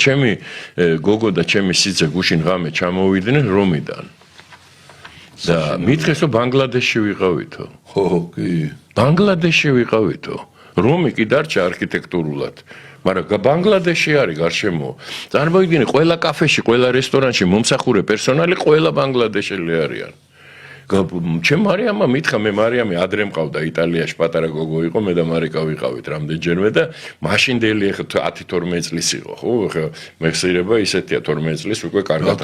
ჩემი გოგო და ჩემი სიძე გუშინ ღამე ჩამოვიდნენ რომიდან. და მითხეს რომ ბანგლადეშში ვიყავითო. ხო, კი. ბანგლადეშში ვიყავითო. რომი კი დარჩა არქიტექტურულად. მაგრამ ბანგლადეშში არის გარშემო. წარმოიდგინე, ყველა კაფეში, ყველა რესტორანში მომსახურე პერსონალი ყველა ბანგლადეშელი არიან. ჩემ მარიამმა მითხრა, მე მარიამი ადრე მყავდა იტალიაში, პატარა გოგო იყო, მე და მარიკა ვიყავით რამდენჯერმე და მაშინდელი ახლა 10-12 წლის იყო, ხო? ახლა მეხსიერება ისეთია 12 წლის უკვე კარგად.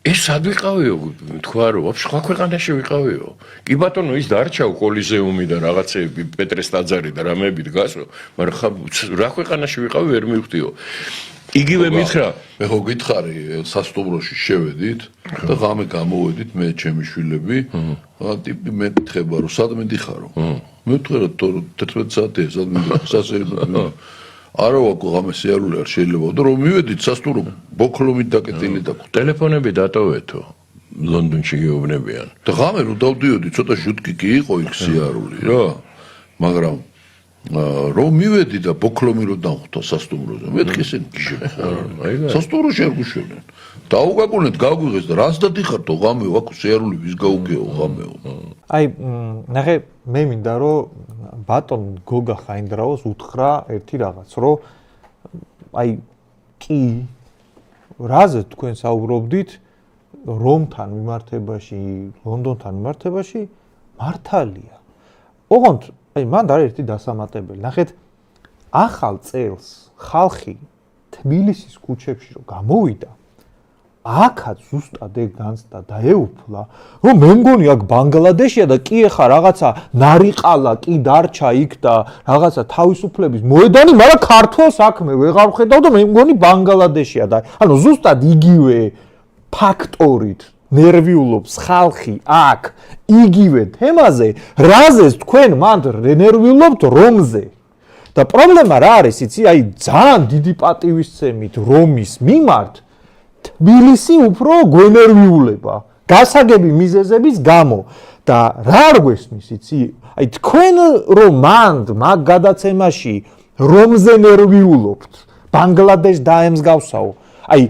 ეს სად ვიყავიო? თქვა რომ სხვა ქვეყანაში ვიყავიო. კი ბატონო, ის დარჩა კოლიზეუმი და რაღაცეები, პეტრეს ტაძარი და რამეები დგასო, მაგრამ რა ქვეყანაში ვიყავი ვერ მივხვდიო. იგივე მითხრა, მე ხო გითხარი, სასტუმროში შევედით და ღამე გამოვედით მე ჩემი შვილები, ტიპი მე თხება რომ სად მიდიხარო? მე ვთქვა რომ 11 საათია, სად მიდიხარ? სასწრაფო. არა ვაკო ღამე სიარული არ შეიძლება და რომ მივედით სასტუმრო ბოქლომით დაკეტილი და ტელეფონები დატოვეთო ლონდონში გეუბნებიან. და ღამე რომ დავდიოდი ცოტა შუტკიკი იყო იქ სიარული რა, მაგრამ რომ მივედი და ბოქლომი რომ დამხვდა სასტუმროზე, მეთქი ესენ გიჟები ხარ. სასტუმროში არ გუშვებდნენ. დაუგაგუნეთ, გაგვიღეს და რას დადიხართ ღამე ვაკო სიარული ვის გაუგეო ღამეო. აი, ნახე, მე მინდა რომ ბატონ გოგა ხაინდრავოს უთხრა ერთი რაღაც, რომ აი კი რაზე თქვენ საუბრობდით რომთან მიმართებაში, ლონდონთან მიმართებაში მართალია. ოღონდ აი მანდ არის ერთი დასამატებელი. ნახეთ, ახალ წელს ხალხი თბილისის ქუჩებში რომ გამოვიდა, აქაც ზუსტად ეგ განცდა და ეუფლა, რომ მე მგონი აქ ბანგლადეშია და კი ეხა რაღაცა ნარიყალა კი დარჩა იქ და რაღაცა თავისუფლების მოედანი, მაგრამ ქართულ საქმე ვეღარ ვხედავ და მე მგონი ბანგლადეშია და ანუ ზუსტად იგივე ფაქტორით ნერვიულობს ხალხი აქ იგივე თემაზე, რაზეც თქვენ მანდ ნერვიულობთ რომზე. და პრობლემა რა არის, იცი, აი ძალიან დიდი პატივისცემით რომის მიმართ თბილისი უფრო გვენერვიულება გასაგები მიზეზების გამო და რა არ გვესმის, იცი? აი თქვენ რომ მანდ მაგ გადაცემაში რომზე ნერვიულობთ, ბანგლადეშს დაემსგავსაო. აი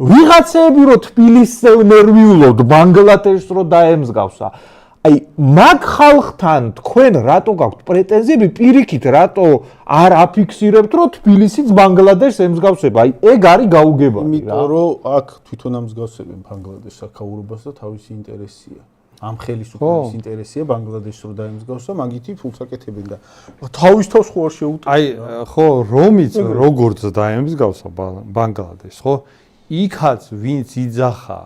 ვიღაცები რომ თბილისზე ნერვიულობთ, ბანგლადეშს რომ დაემსგავსა. აი მაგ ხალხთან თქვენ რატო გაქვთ პრეტენზიები, პირიქით რატო არ აფიქსირებთ რომ თბილისიც ბანგლადეშს ემსგავსება? აი ეგ არის გაუგებარი რა. იმიტომ რომ აქ თვითონ ამსგავსებენ ბანგლადეშს აქაურობას და თავისი ინტერესია. ამ ხელისუფლების ინტერესია ბანგლადეშს რომ დაემსგავსა, მაგითი ფულს აკეთებენ და თავის თავს ხო არ შეუტყვია. აი ხო, რომიც როგორც დაემსგავსა ბანგლადეშს, ხო? იქაც ვინც იძახა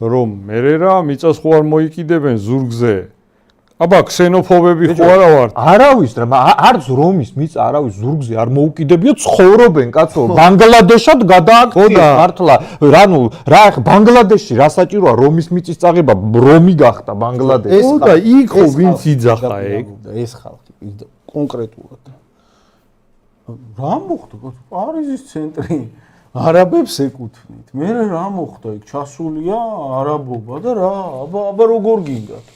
რომ მერე რა მიწას ხო არ მოიკიდებენ ზურგზე. აბა ქსენოფობები ხო არა ვართ? არავის რა, არც რომის მიწა არავის ზურგზე არ მოუკიდებია, ცხოვრობენ კაცო, ბანგლადეშად გადააქცია მართლა. რანუ რა ბანგლადეშში რა საჭიროა რომის მიწის წაღება, რომი გახდა ბანგლადეში. ხო და იქ ხო ვინც იძახა ეგ ეს ხალხი კონკრეტულად. რა მოხდა? პარიზის ცენტრი არაბებს ეკუთვნით. მე რა მოხდა იქ? ჩასულია არაბობა და რა, აბა როგორ გინდათ?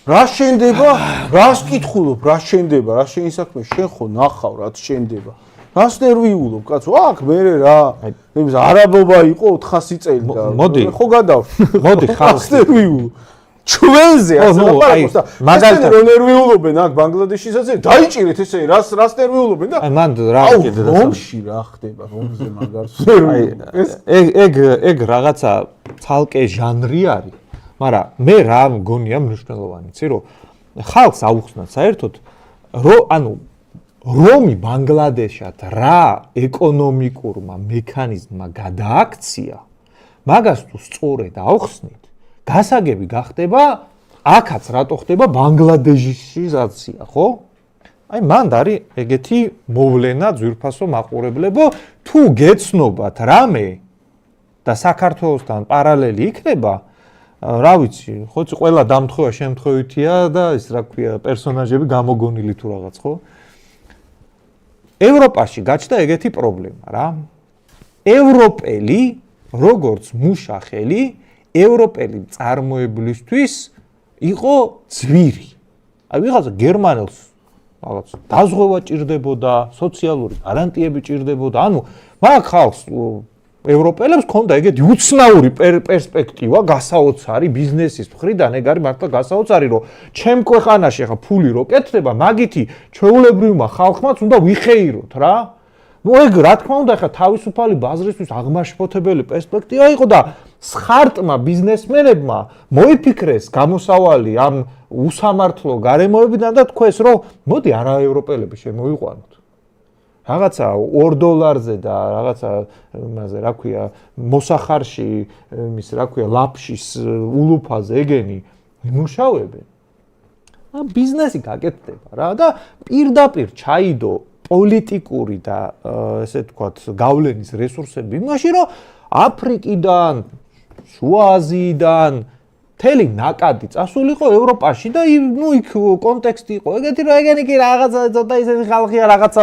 რა შენდება? რას კითხულობ? რა შენდება? რა შენი საქმე? შენ ხო ნახავ რაც შენდება. რას ნერვიულობ კაცო? აქ მე რა, იმის არაბობა იყო 400 წელი და ხო გადავში. მოდი ხალხი ნერვიულობ. ჩვენზე ასე ლაპარაკობს და მაგალითად რომ ნერვიულობენ აქ ბანგლადეშისაც დაიჭირეთ ესე რას ნერვიულობენ და აი მანდ რა კიდე და რომში რა ხდება რომზე მაგარს ეგ რაღაცა ცალკე ჟანრი არის, მაგრამ მე რა მგონია მნიშვნელოვანი, იცი რომ ხალხს აუხსნათ საერთოდ რომ ანუ რომი ბანგლადეშად რა ეკონომიკურმა მექანიზმმა გადააქცია, მაგას თუ სწორედ აუხსნით, გასაგები გახდება აქაც რატო ხდება ბანგლადეშიზაცია, ხო? აი მანდ არის ეგეთი მოვლენა ძვირფასო მაყურებლებო, თუ გეცნობათ რამე და საქართველოსთან პარალელი იქნება, რა ვიცი, ხოცი ყველა დამთხევა შემთხვევითია და ის რა ქვია, პერსონაჟები გამოგონილი თუ რაღაც, ხო? ევროპაში გაჩნდა ეგეთი პრობლემა რა. ევროპელი როგორც მუშახელი ევროპელი წარმოებლისთვის იყო ძვირი. აი ვიღაცა გერმანელს რაღაც დაზღვევა ჭირდებოდა, სოციალური გარანტიები ჭირდებოდა. ანუ მაგ ხალხს ევროპელებს ქონდა ეგეთი უცნაური პერსპექტივა, გასაოცარი ბიზნესის მხრიდან, ეგ არის მართლა გასაოცარი, რომ ჩემ ქვეყანაში ახლა ფული რო კეთდება, მაგითი ჩვეულებრივმა ხალხმაც უნდა ვიხეიროთ რა. ნუ ეგ რა თქმა უნდა ახლა თავისუფალი ბაზრისთვის აღმაშფოთებელი პერსპექტივა იყო და სხარტმა ბიზნესმენებმა მოიფიქრეს გამოსავალი ამ უსამართლო გარემოებიდან და თქვეს, რომ მოდი არაევროპელები შემოიყვანოთ. რაღაცა $2 და რაღაცა იმაზე, რა ქვია, მოსახარში, იმის, რა ქვია, ლაფშის ულუფაზე ეგენი იმუშავებენ. ბიზნესი გაკეთდება რა და პირდაპირ ჩაიდო პოლიტიკური და ესე ვთქვათ, გავლენის რესურსები იმაში, რომ აფრიკიდან, შუა აზიიდან მთელი ნაკადი წასულიყო ევროპაში და ნუ იქ კონტექსტი იყო ეგეთი რომ ეგენი კი რაღაცა ცოტა ისეთი ხალხია რაღაცა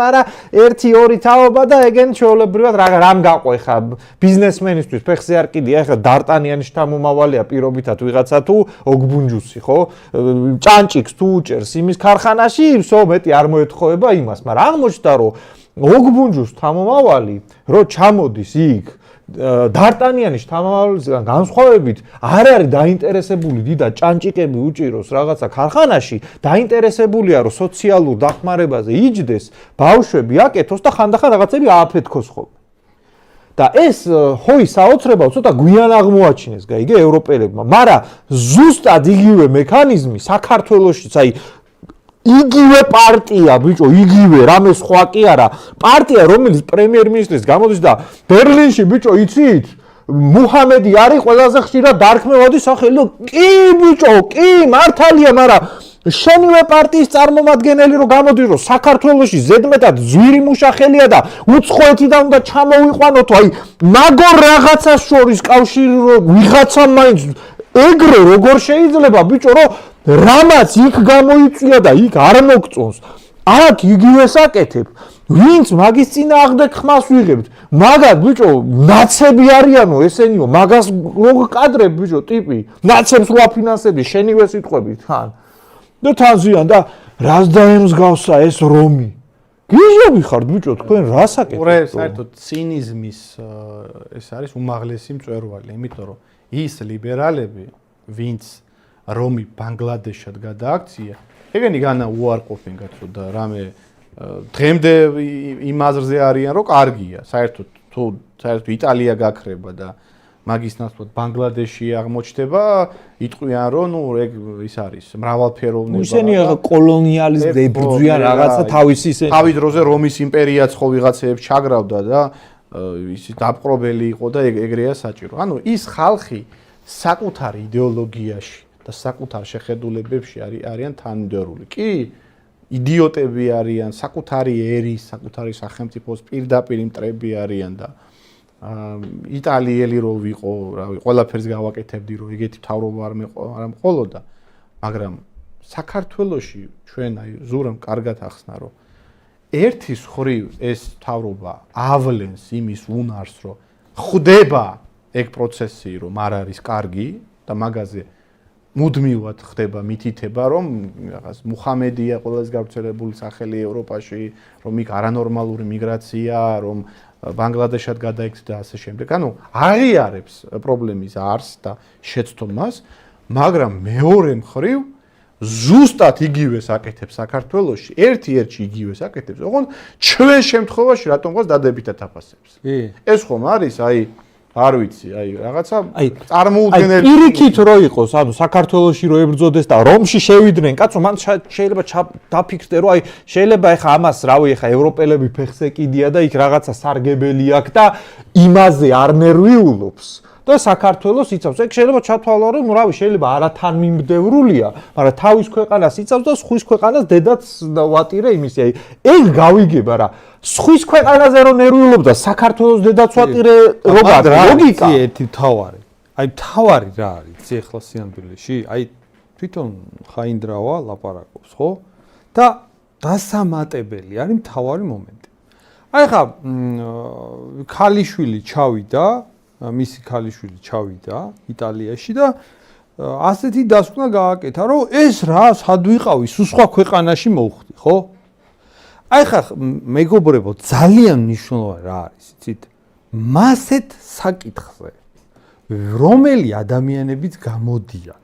მაგრამ 1-2 თაობა და ეგენი ჩვეულებრივად რამ გაყო ხა ბიზნესმენისთვის ფეხზე არ კიდია ხა დარტანიანის შთამომავალია პირობითად ვიღაცა თუ ოგბუნჯუსი ხო ჭანჭიქს თუ უჭერს იმის ქარხანაში სო მეტი არ მოეთხოვება იმას მაგრამ აღმოჩნდა რომ ოგბუნჯუს შთამომავალი რო ჩამოდის იქ დარტანიანის შთამომავალისგან განსხვავებით არ არის დაინტერესებული დიდად ჭანჭიკები უჭიროს რაღაცა ქარხანაში, დაინტერესებულია რომ სოციალურ დახმარებაზე იჯდეს, ბავშვები აკეთოს და ხანდახან რაღაცები ააფეთქოს ხოლმე. და ეს ჰოი საოცრება ცოტა გვიან აღმოაჩინეს გაიგე ევროპელებმა, მაგრამ ზუსტად იგივე მექანიზმი საქართველოშიც, აი იგივე პარტია, ბიჭო, იგივე, რამე სხვა კი არა. პარტია, რომელიც პრემიერ-მინისტრის გამოდის და ბერლინში, ბიჭო, იცით? მუჰამედი არის ყველაზე ხშირად დარქმევადი სახელი. კი, ბიჭო, კი, მართალია, მაგრამ შენივე პარტიის წარმომადგენელი რომ გამოდის, რომ საქართველოში ზედმეტად ძვირი მუშახელია და უცხოეთიდან უნდა ჩამოვიყვანოთო, აი, მაგორ რაღაცას შორის კავშირი რომ ვიღაცა მაინც ეგრე როგორ შეიძლება, ბიჭო, რომ რამაც იქ გამოიწვია და იქ არ მოგწონს. აქ იგივეს აკეთებ. ვინც მაგის წინააღმდეგ ხმას ვიღებთ. მაგად ბიჭო, ნაცები არიანო ესენიო, მაგას გკადრებ ბიჭო, ტიპი. ნაცებს ვაფინანსები შენივე სიტყვებით თან. და თან ზიან და რას დაემსგავსა ეს რომი. გიჟები ხართ ბიჭო, თქვენ რას აკეთებთ? უბრალოდ საერთოდ ცინიზმის ეს არის უმაღლესი მწვერვალი, იმიტომ რომ ის ლიბერალები, ვინც რომი ბანგლადეშად გადააქცია, ეგენი განა უარყოფენ კაცო და რამე დღემდე იმ აზრზე არიან, რომ კარგია, საერთოდ თუ საერთოდ იტალია გაქრება და მაგის ნაცვლად ბანგლადეში აღმოჩნდება, იტყვიან, რომ ნუ ეგ ის არის მრავალფეროვნება. ისინი კოლონიალიზმზე იბრძვიან რაღაცა თავისი ისე. თავის დროზე რომის იმპერიაც ხო ვიღაცეებს ჩაგრავდა და ისი დაპყრობელი იყო და ეგრეა საჭირო. ანუ ის ხალხი საკუთარ იდეოლოგიაში და საკუთარ შეხედულებებში არიან თანმიმდევრული. კი, იდიოტები არიან, საკუთარი ერის, საკუთარი სახელმწიფოს პირდაპირ მტრები არიან და იტალიელი რო ვიყო, რავი, ყველაფერს გავაკეთებდი, რომ ეგეთი მთავრობა არ მყოლოდა, მაგრამ საქართველოში ჩვენ აი ზურამ კარგად ახსნა, რომ ერთის ხრივ ეს მთავრობა ავლენს იმის უნარს, რომ ხვდება ეგ პროცესი, რომ არ არის კარგი და მაგაზე მუდმივად ხდება მითითება, რომ რაღაც მუჰამედია ყველაზე გავრცელებული სახელი ევროპაში, რომ იქ არანორმალური მიგრაცია, რომ ბანგლადეშად გადაიქცა და ასე შემდეგ. ანუ აღიარებს პრობლემის არსს და შეცდომას, მაგრამ მეორე მხრივ ზუსტად იგივეს აკეთებს საქართველოში, ერთ-ერთი იგივეს აკეთებს, ოღონდ ჩვენ შემთხვევაში რატომღაც დადებითად აფასებს. ეს ხომ არის, აი არ ვიცი, აი რაღაცა წარმოუდგენელი. პირიქით რო იყოს, ანუ საქართველოში რო ებრძოდეს და რომში შევიდნენ, კაცო, მან შეიძლება დაფიქრდე, რომ აი შეიძლება ეხა ამას, რავი, ეხა ევროპელები ფეხზე კიდია და იქ რაღაცა სარგებელი აქვს და იმაზე არ ნერვიულობს. და საქართველოს იცავს. ეგ შეიძლება ჩათვალო, რომ რავი, შეიძლება არათანმიმდევრულია, მაგრამ თავის ქვეყანას იცავს და სხვის ქვეყანას დედაც ვატირე იმისი. აი, ეგ გავიგება რა. სხვის ქვეყანაზე რო ნერვიულობ და საქართველოს დედაც ვატირე როგორ ლოგიკა. ერთი თავარი. აი, თავარი რა არის ახლა სიამბილეში? აი, თვითონ ხაინდრავა ლაპარაკობს, ხო? და დასამატებელი არის თავარი მომენტი. აი ხა ქალიშვილი ჩავიდა მისი ქალიშვილი ჩავიდა იტალიაში და ასეთი დასკვნა გააკეთა, რომ ეს რა სად ვიყავი, სულ სხვა ქვეყანაში მოვხდი. ხო? აი ხა მეგობრებო, ძალიან მნიშვნელოვანი რა არის, იცით? მასეთ საკითხზე, რომელი ადამიანებიც გამოდიან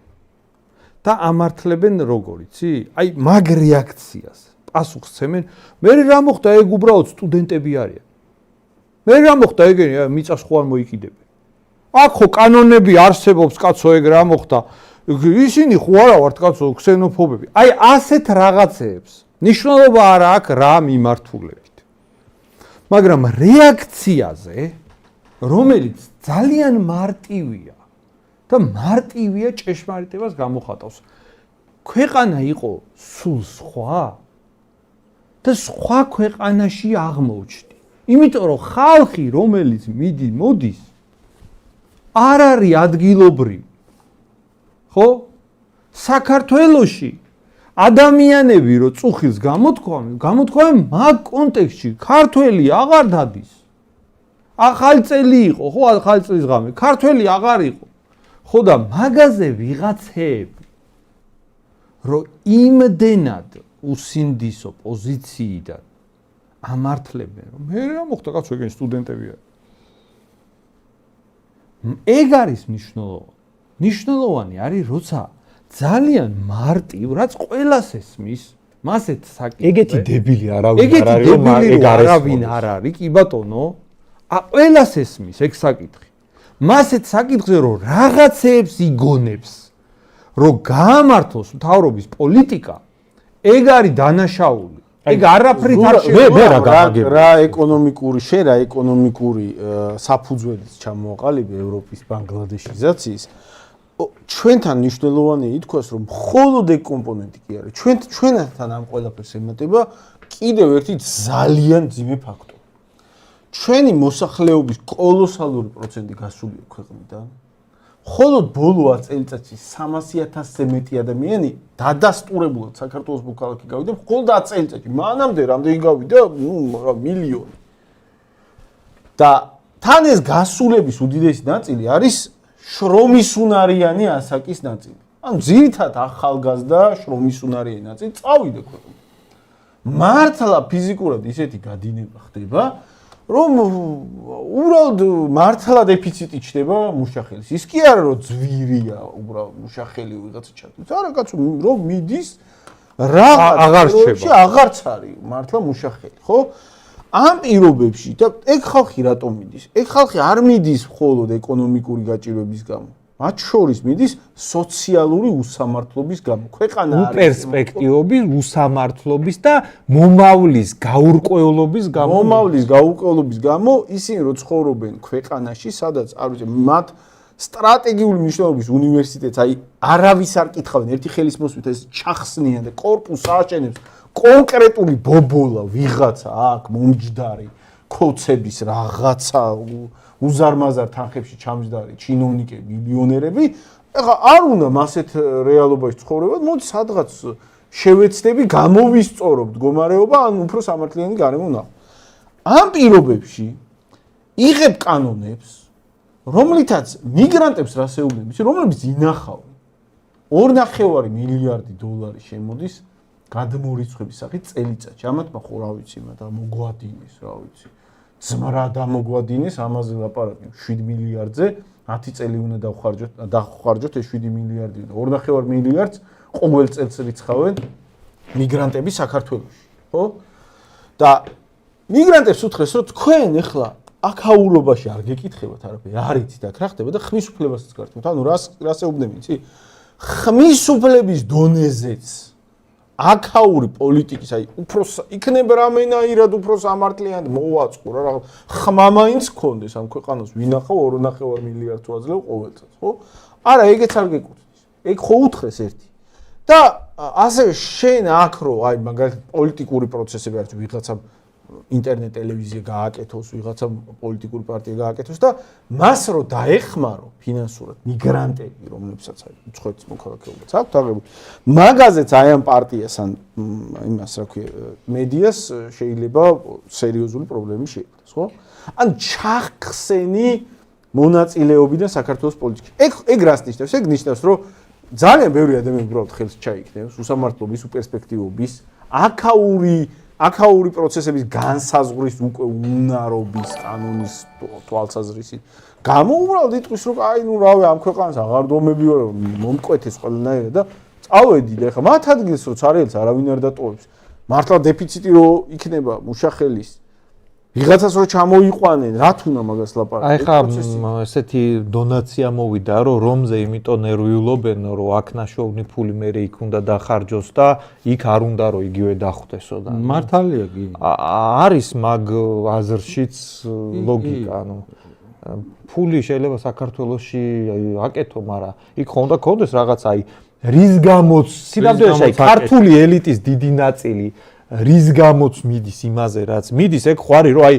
და ამართლებენ როგორ იცი? აი მაგ რეაქციას პასუხს ცემენ, მე რა მოხდა, ეგ უბრალოდ სტუდენტები არიან. მე რა მოხდა, ეგენი მიწას ხო არ მოიკიდებენ. აქ ხო კანონები არსებობს, კაცო, ეგ რა მოხდა? ისინი ხო არა ვართ კაცო, ქსენოფობები. აი ასეთ რაღაცეებს ნიშნულობა არა აქვს რა მიმართულებით. მაგრამ რეაქციაზე, რომელიც ძალიან მარტივია და მარტივია ჭეშმარიტებას გამოხატავს. ქვეყანა იყო სულ სხვა და სხვა ქვეყანაში აღმოჩნდი. იმიტომ რომ ხალხი, რომელიც მოდის, არ არის ადგილობრივი. ხო? საქართველოში ადამიანები რო წუხილს გამოთქვამენ მაგ კონტექსტში ქართველი აღარ დადის. ახალი წელი იყო, ხო, ახალი წლის ღამე. ქართველი აღარ იყო. ხო და მაგაზე ვიღაცები რო იმდენად უსინდისო პოზიციიდან ამართლებენ, რომ მე რა მოხდა კაცო, ეგენი სტუდენტები არის. ეგ არის მნიშვნელოვანი. ნიშნულოვანი არის, როცა ძალიან მარტივ, რაც ყველას ესმის, მასეთ საკითხზე. ეგეთი დებილი არავინ არ არის, რომ ეგ არავინ არ არის, კი ბატონო. ყველას ესმის ეგ საკითხი. მასეთ საკითხზე, რომ რაღაცეებს იგონებს, რომ გაამართლოს მთავრობის პოლიტიკა, ეგ არის დანაშაული. ეგ არაფრით არ შეიძლება. რა ეკონომიკური საფუძველიც ჩამოაყალიბე ევროპის ბანგლადეშიზაციის. ჩვენთან მნიშვნელოვანია ითქვას, რომ მხოლოდ ეგ კომპონენტი კი არის. ჩვენთან ამ ყველაფერს ემატება კიდევ ერთი ძალიან ძიმე ფაქტორი. ჩვენი მოსახლეობის კოლოსალური პროცენტი გასულია ქვეყნიდან. მხოლოდ ბოლო 10 წელიწადში 300,000-ზე მეტი ადამიანი დადასტურებულად საქართველოს მოქალაქე გავიდა, მხოლოდ 10 წელიწადში. მანამდე რამდენი გავიდა? მილიონი. და თან ეს გასულების უდიდესი ნაწილი არის შრომისუნარიანი ასაკის ნაწილი. ანუ ძირითადად ახალგაზრდა შრომისუნარიანი ნაწილი წავიდა ქვეყნიდან. მართლა ფიზიკურად ისეთი გადინება ხდება, რომ უბრალოდ მართლა დეფიციტი ჩდება მუშახელის. ის კი არა რომ ძვირია უბრალოდ მუშახელი ვიღაცა ჩათვლის. არა კაცო, რომ მიდის აღარ რჩება. აღარც არის მართლა მუშახელი, ხო? ამ პირობებში და ეგ ხალხი რატომ მიდის? ეგ ხალხი არ მიდის მხოლოდ ეკონომიკური გაჭირვების გამო. მათ შორის მიდის სოციალური უსამართლობის გამო. ქვეყანა არის პერსპექტივების, უსამართლობის და მომავლის გაურკვევლობის გამო. მომავლის გაურკვევლობის გამო ისინი რო ცხოვრობენ ქვეყანაში, სადაც არ ვიცი, მათ სტრატეგიული მნიშვნელობის უნივერსიტეტს, აი არავის არ კითხავენ, ერთი ხელის მოსვლით ეს ჩახსნიან და კორპუსს ააჩენებს კონკრეტული ბობოლა ვიღაცა აქ მომჯდარი ქოცების რაღაცა უზარმაზარ თანხებში ჩამჯდარი ჩინოვნიკები, მილიონერები, ეხლა არ უნდა მასეთ რეალობაში ცხოვრებად, მოდი სადღაც შევეცდები, გამოვისწორო მდგომარეობა, ან უფრო სამართლიანი გარემო ვნახო. ამ პირობებში იღებ კანონებს, რომლითაც მიგრანტებს რასეულებს, რომლებიც ინახავენ 2.5 მილიარდი დოლარი შემოდის გადმორიცხვების სახით წელიწადში. ამათმა ხო რა ვიცი, მაგრამ მოგვადინეს, რა ვიცი. ძმრა დამოგვადინეს, ამაზე ლაპარაკი 7 მილიარდზე, 10 წელი უნდა დავხარჯოთ ეს 7 მილიარდი. 2.5 მილიარდს ყოველ წელს რიცხავენ მიგრანტები საქართველოში, ხო? და მიგრანტებს უთხრეს, რომ თქვენ ახლა აქაურობაში არ გეკითხებათ არაფერი, არ იცით აქ რა ხდება და ხმის უფლებასაც გართმევთ. ანუ რას ეუბნები, იცი? ხმის უფლების დონეზეც აქაური პოლიტიკის, აი უფრო იქნება რამენაირად უფრო სამართლიანი მოვაწყო რა ხმა მაინც გქონდეს ამ ქვეყანას ვინახავ 2.5 მილიარდს ვაძლევ ყოველ წელს, ხო? არა, ეგეც არ გეკუთვნის. ეგ ხო უთხრეს ერთი. და ასევე შენ აქ რო აი მაგალითად პოლიტიკური პროცესები არის ვიღაცა ინტერნეტ ტელევიზია გააკეთოს, ვიღაცა პოლიტიკური პარტია გააკეთოს და მას რო დაეხმარო ფინანსურად მიგრანტები, რომლებსაც აი უცხოეთის მოქალაქეობაც აქვთ აღებული. მაგაზეც აი ამ პარტიას ან იმას რა ქვია, მედიას შეიძლება სერიოზული პრობლემები შეექმნას, ხო? ან ჩახსენი მონაწილეობიდან საქართველოს პოლიტიკაში. ეგ რას ნიშნავს? ეგ ნიშნავს, რომ ძალიან ბევრი ადამიანი უბრალოდ ხელს ჩაიქნევს უსამართლობის, უპერსპექტივობის, აქაური პროცესების განსაზღვრის უკვე უნარობის კანონის თვალსაზრისით გამოუბრალოდ იტყვის რომ აი ნუ რავი ამ ქვეყანას აღარ დომები ვარ მომკვეთეს ყველანაირად და წავედით ეხლა მათ ადგილს რო ცარიელს არავინ არ დატოვებს მართლა დეფიციტი რო იქნება მუშახელის ვიღაცას რო ჩამოიყვანენ რა თუნა მაგას ლაპარაკი აი ხა ესეთი დონაცია მოვიდა რომ რომზე იმიტომ ნერვიულობენ რომ აქ ნაშოვნი ფული მე იქ უნდა დახარჯოს და იქ არ უნდა რომ იგივე დახვდესო და მართალია კი არის მაგ აზრშიც ლოგიკა ანუ ფული შეიძლება საქართველოში აკეთო მაგრამ იქ ხომ უნდა გქონდეს რაღაც აი რის გამოც სინამდვილეში აი ქართული ელიტის დიდი ნაწილი რის გამოც მიდის იმაზე რაც მიდის ეგ ხوارი რომ აი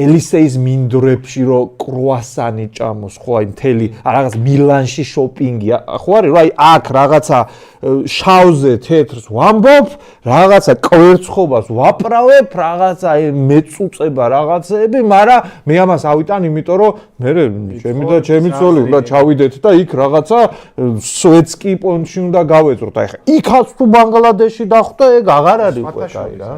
ელისეის მინდვრებში რომ კრუასანი ჭამოს ხო აი მთელი რაღაც მილანში შოპინგი ხوارი რომ აი აქ რაღაცა შავზე თეთრს ვამბობ რაღაცა კვერცხობას ვაправებ რაღაცა მეწუწება რაღაცები მაგრამ მე ამას ავიტან იმიტომ რომ მე ჩემი და ჩემი ცოლი უნდა ჩავიდეთ და იქ რაღაცა სვეტსკი პონჩი უნდა გავეწროთ აი ხა იქაც თუ ბანგლადეში დახვდა ეგ აღარ არის უკვე კაი რა